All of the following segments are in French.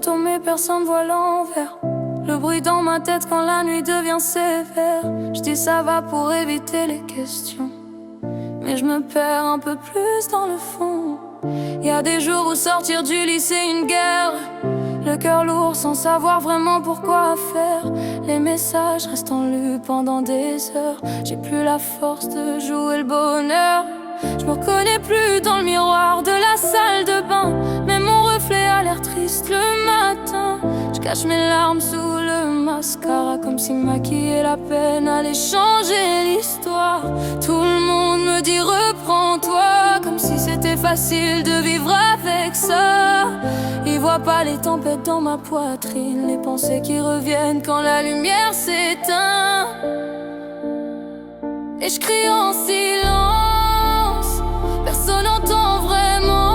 photos mais personne voit l'envers. Le bruit dans ma tête quand la nuit devient sévère. Je dis ça va pour éviter les questions, mais je me perds un peu plus dans le fond. Y a des jours où sortir du lit c'est une guerre, le cœur lourd sans savoir vraiment pourquoi faire. Les messages restent en lus pendant des heures. J'ai plus la force de jouer le bonheur. Je me reconnais plus dans le miroir de la salle de bain. Même mon reflet a l'air triste le matin. Je cache mes larmes sous le mascara, comme si maquiller la peine allait changer l'histoire. Tout le monde me dit reprends-toi, comme si c'était facile de vivre avec ça. Ils voient pas les tempêtes dans ma poitrine, les pensées qui reviennent quand la lumière s'éteint. Et je crie en silence, personne n'entend vraiment.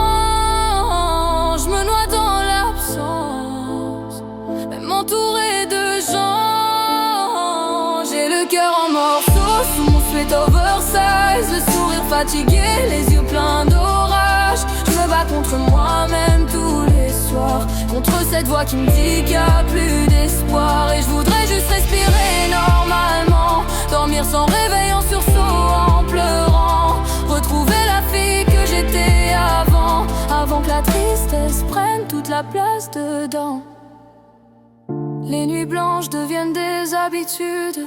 Je me noie dans l'absence, même entouré de gens. J'ai le cœur en morceaux sous mon sweat oversize, le sourire fatigué, les yeux pleins d'orage. Je me bats contre moi-même tous les soirs, contre cette voix qui me dit qu'il n'y a plus d'espoir. Et je voudrais juste respirer normalement, dormir sans réveil en sursaut en pleurant, retrouver la fille que j'étais avant, avant que la tristesse prenne toute la place dedans. Les nuits blanches deviennent des habitudes.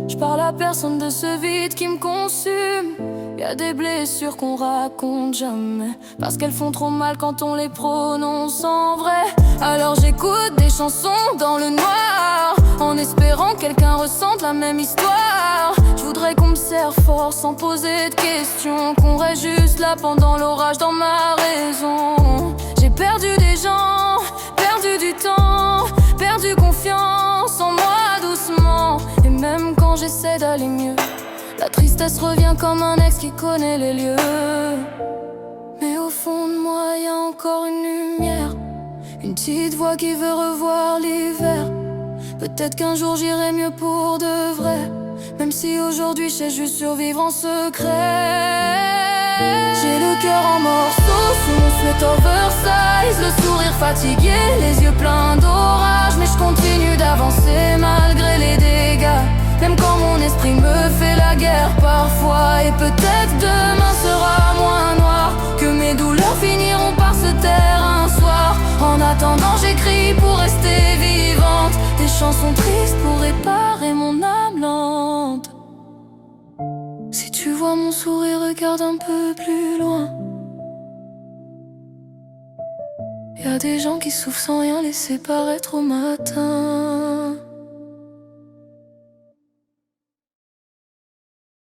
Je parle à personne de ce vide qui me consume. Y a des blessures qu'on raconte jamais, parce qu'elles font trop mal quand on les prononce en vrai. Alors j'écoute des chansons dans le noir, en espérant que quelqu'un ressente la même histoire. Je voudrais qu'on me serre fort sans poser de questions, qu'on reste juste là pendant l'orage dans ma raison. J'ai perdu des gens, perdu du temps, perdu confiance en moi doucement. Et même quand j'essaie d'aller mieux, la tristesse revient comme un ex qui connaît les lieux. Mais au fond de moi y a encore une lumière, une petite voix qui veut revoir l'hiver. Peut-être qu'un jour j'irai mieux pour de vrai, même si aujourd'hui je sais juste survivre en secret. J'ai le cœur en morceaux sous mon sweat oversize, le sourire fatigué, les yeux pleins d'orage. Mais je continue d'avancer malgré les dégâts, même quand mon esprit me fait la guerre parfois. Et peut-être demain sera moins noir, que mes douleurs finiront par se taire un soir. En attendant j'écris pour rester vivante, des chansons tristes pour réparer mon âme lente. Si tu vois mon sourire, regarde un peu plus loin. Y a des gens qui souffrent sans rien laisser paraître au matin.